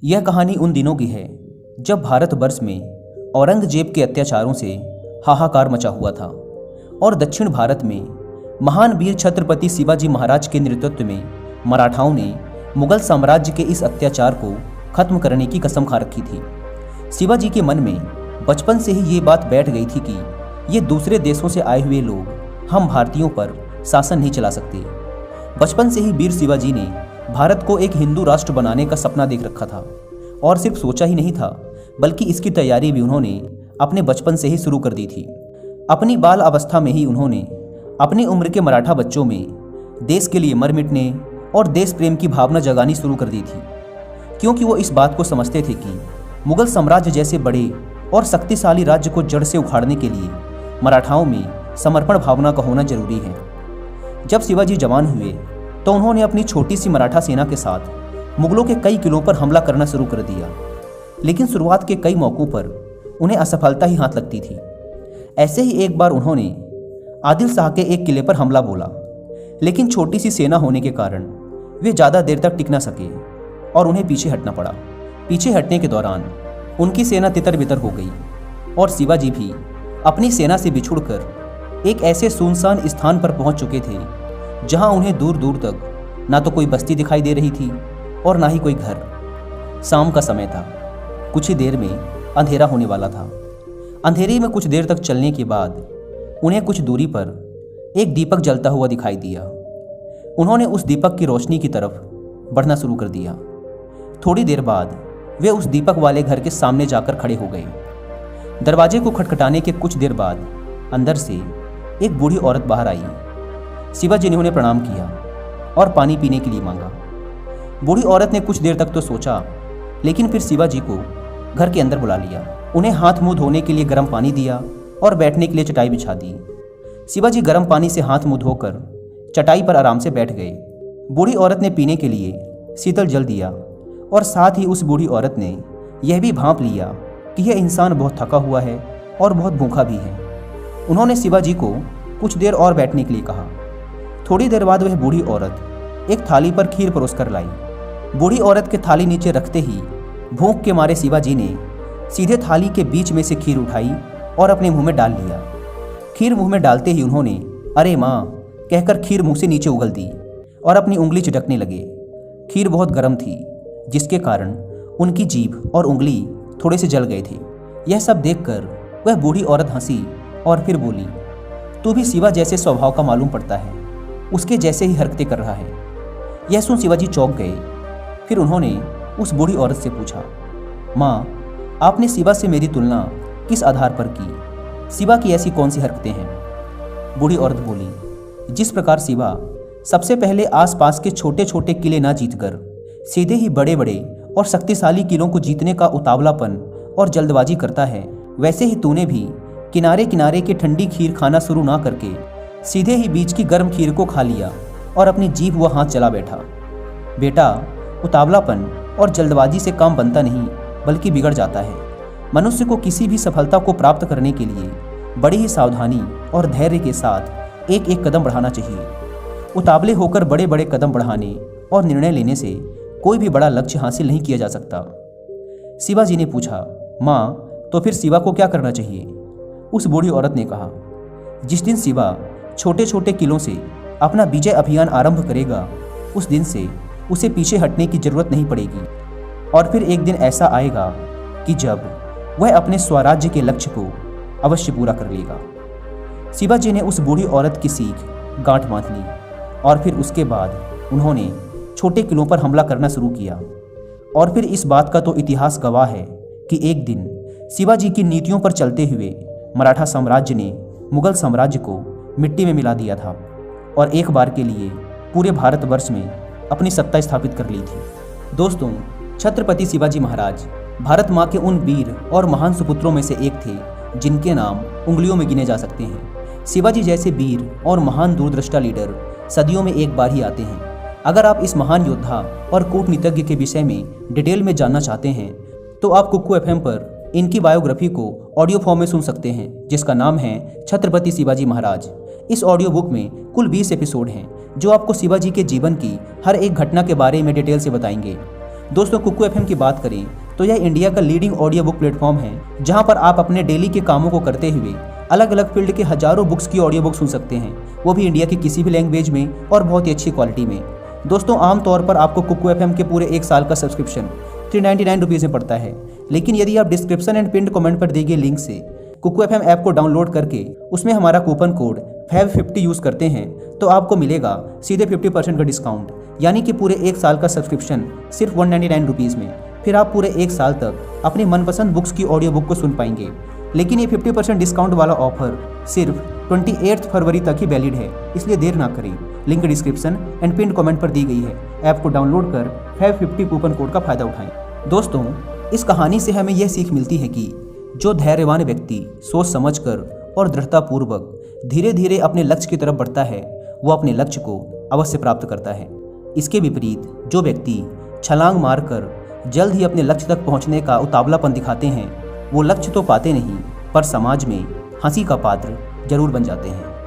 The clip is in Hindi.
यह कहानी उन दिनों की है जब भारतवर्ष में औरंगजेब के अत्याचारों से हाहाकार मचा हुआ था और दक्षिण भारत में महान वीर छत्रपति शिवाजी महाराज के नेतृत्व में मराठाओं ने मुगल साम्राज्य के इस अत्याचार को खत्म करने की कसम खा रखी थी। शिवाजी के मन में बचपन से ही ये बात बैठ गई थी कि ये दूसरे देशों से आए हुए लोग हम भारतीयों पर शासन नहीं चला सकते। बचपन से ही वीर शिवाजी ने भारत को एक हिंदू राष्ट्र बनाने का सपना देख रखा था और सिर्फ सोचा ही नहीं था बल्कि इसकी तैयारी भी उन्होंने अपने बचपन से ही शुरू कर दी थी। अपनी बाल अवस्था में ही उन्होंने अपनी उम्र के मराठा बच्चों में देश के लिए मर मिटने और देश प्रेम की भावना जगानी शुरू कर दी थी, क्योंकि वो इस बात को समझते थे कि मुगल साम्राज्य जैसे बड़े और शक्तिशाली राज्य को जड़ से उखाड़ने के लिए मराठाओं में समर्पण भावना का होना जरूरी है। जब शिवाजी जवान हुए तो उन्होंने अपनी छोटी सी मराठा सेना के साथ मुगलों के कई किलों पर हमला करना शुरू कर दिया, लेकिन शुरुआत के कई मौक़ों पर उन्हें असफलता ही हाथ लगती थी। ऐसे ही एक बार उन्होंने आदिल शाह के एक किले पर हमला बोला, लेकिन छोटी सी सेना होने के कारण वे ज़्यादा देर तक टिक न सके और उन्हें पीछे हटना पड़ा। पीछे हटने के दौरान उनकी सेना तितर बितर हो गई और शिवाजी भी अपनी सेना से बिछुड़कर एक ऐसे सुनसान स्थान पर पहुंच चुके थे जहां उन्हें दूर दूर तक ना तो कोई बस्ती दिखाई दे रही थी और ना ही कोई घर। शाम का समय था, कुछ ही देर में अंधेरा होने वाला था। अंधेरे में कुछ देर तक चलने के बाद उन्हें कुछ दूरी पर एक दीपक जलता हुआ दिखाई दिया। उन्होंने उस दीपक की रोशनी की तरफ बढ़ना शुरू कर दिया। थोड़ी देर बाद वे उस दीपक वाले घर के सामने जाकर खड़े हो गए। दरवाजे को खटखटाने के कुछ देर बाद अंदर से एक बूढ़ी औरत बाहर आई। शिवाजी ने उन्हें प्रणाम किया और पानी पीने के लिए मांगा। बूढ़ी औरत ने कुछ देर तक तो सोचा, लेकिन फिर शिवाजी को घर के अंदर बुला लिया। उन्हें हाथ मुंह धोने के लिए गर्म पानी दिया और बैठने के लिए चटाई बिछा दी। शिवाजी गर्म पानी से हाथ मुंह धोकर चटाई पर आराम से बैठ गए। बूढ़ी औरत ने पीने के लिए शीतल जल दिया और साथ ही उस बूढ़ी औरत ने यह भी भांप लिया कि यह इंसान बहुत थका हुआ है और बहुत भूखा भी है। उन्होंने शिवाजी को कुछ देर और बैठने के लिए कहा। थोड़ी देर बाद वह बूढ़ी औरत एक थाली पर खीर परोस कर लाई। बूढ़ी औरत के थाली नीचे रखते ही भूख के मारे शिवाजी ने सीधे थाली के बीच में से खीर उठाई और अपने मुंह में डाल लिया। खीर मुंह में डालते ही उन्होंने अरे माँ कहकर खीर मुंह से नीचे उगल दी और अपनी उंगली चिटकने लगे। खीर बहुत गर्म थी, जिसके कारण उनकी जीभ और उंगली थोड़े से जल गए थे। यह सब देखकर वह बूढ़ी औरत हंसी और फिर बोली, तू भी शिवा जैसे स्वभाव का मालूम पड़ता है, उसके जैसे ही हरकतें कर रहा है। यह सुन शिवाजी चौंक गए। फिर उन्होंने उस बूढ़ी औरत से पूछा, माँ आपने शिवा से मेरी तुलना किस आधार पर की? शिवा की ऐसी कौन सी हरकतें हैं? बूढ़ी औरत बोली, जिस प्रकार शिवा सबसे पहले आसपास के छोटे छोटे किले ना जीतकर सीधे ही बड़े बड़े और शक्तिशाली किलों को जीतने का उतावलापन और जल्दबाजी करता है, वैसे ही तूने भी किनारे किनारे की ठंडी खीर खाना शुरू ना करके सीधे ही बीच की गर्म खीर को खा लिया और अपनी जीभ व हाथ चला बैठा। बेटा, उतावलापन और जल्दबाजी से काम बनता नहीं बल्कि बिगड़ जाता है। मनुष्य को किसी भी सफलता को प्राप्त करने के लिए बड़ी ही सावधानी और धैर्य के साथ एक एक कदम बढ़ाना चाहिए। उतावले होकर बड़े बड़े कदम बढ़ाने और निर्णय लेने से कोई भी बड़ा लक्ष्य हासिल नहीं किया जा सकता। शिवाजी ने पूछा, माँ तो फिर शिवा को क्या करना चाहिए? उस बूढ़ी औरत ने कहा, जिस दिन शिवा छोटे छोटे किलों से अपना विजय अभियान आरंभ करेगा, उस दिन से उसे पीछे हटने की जरूरत नहीं पड़ेगी और फिर एक दिन ऐसा आएगा कि जब वह अपने स्वराज्य के लक्ष्य को अवश्य पूरा कर लेगा। शिवाजी ने उस बूढ़ी औरत की सीख गांठ बांध ली और फिर उसके बाद उन्होंने छोटे किलों पर हमला करना शुरू किया। और फिर इस बात का तो इतिहास गवाह है कि एक दिन शिवाजी की नीतियों पर चलते हुए मराठा साम्राज्य ने मुगल साम्राज्य को मिट्टी में मिला दिया था और एक बार के लिए पूरे भारतवर्ष में अपनी सत्ता स्थापित कर ली थी। दोस्तों, छत्रपति शिवाजी महाराज भारत माँ के उन वीर और महान सुपुत्रों में से एक थे जिनके नाम उंगलियों में गिने जा सकते हैं। शिवाजी जैसे वीर और महान दूरदृष्टा लीडर सदियों में एक बार ही आते हैं। अगर आप इस महान योद्धा और कूटनीतिज्ञ के विषय में डिटेल में जानना चाहते हैं तो आप कुक्कू एफएम पर इनकी बायोग्राफी को ऑडियो फॉर्म में सुन सकते हैं, जिसका नाम है छत्रपति शिवाजी महाराज। इस ऑडियो बुक में कुल 20 एपिसोड हैं जो आपको शिवाजी के जीवन की हर एक घटना के बारे में डिटेल से बताएंगे। दोस्तों कुकू एफएम की बात करें तो यह इंडिया का लीडिंग ऑडियो बुक प्लेटफॉर्म है, जहां पर आप अपने डेली के कामों को करते हुए अलग अलग फील्ड के हजारों बुक्स की ऑडियो बुक सुन सकते हैं, वो भी इंडिया की किसी भी लैंग्वेज में और बहुत ही अच्छी क्वालिटी में। दोस्तों आमतौर पर आपको कुकू एफएम के पूरे 1 साल का सब्सक्रिप्शन 399 रुपीज़ में पड़ता है, लेकिन यदि आप डिस्क्रिप्शन एंड पिन्ड कमेंट पर दिए गए लिंक से कुकू एफएम ऐप को डाउनलोड करके उसमें हमारा कूपन कोड FAB50 यूज़ करते हैं तो आपको मिलेगा सीधे 50% का डिस्काउंट, यानी कि पूरे 1 साल का सब्सक्रिप्शन सिर्फ 199 रुपीज़ में। फिर आप पूरे 1 साल तक अपनी मनपसंद बुक्स की ऑडियो बुक को सुन पाएंगे। लेकिन ये 50% डिस्काउंट वाला ऑफर सिर्फ 28 फरवरी तक ही वैलिड है, इसलिए देर ना करें। Link description and pin comment पर दी गई है। ऐप को डाउनलोड कर FAB50 कूपन कोड का फायदा उठाएं। दोस्तों इस कहानी से हमें यह सीख मिलती है कि जो धैर्यवान व्यक्ति सोच समझकर और दृढ़तापूर्वक धीरे धीरे अपने लक्ष्य की तरफ बढ़ता है वो अपने लक्ष्य को अवश्य प्राप्त करता है। इसके विपरीत जो व्यक्ति छलांग मारकर जल्द ही अपने लक्ष्य तक पहुंचने का उतावलापन दिखाते हैं वो लक्ष्य तो पाते नहीं पर समाज में हंसी का पात्र जरूर बन जाते हैं।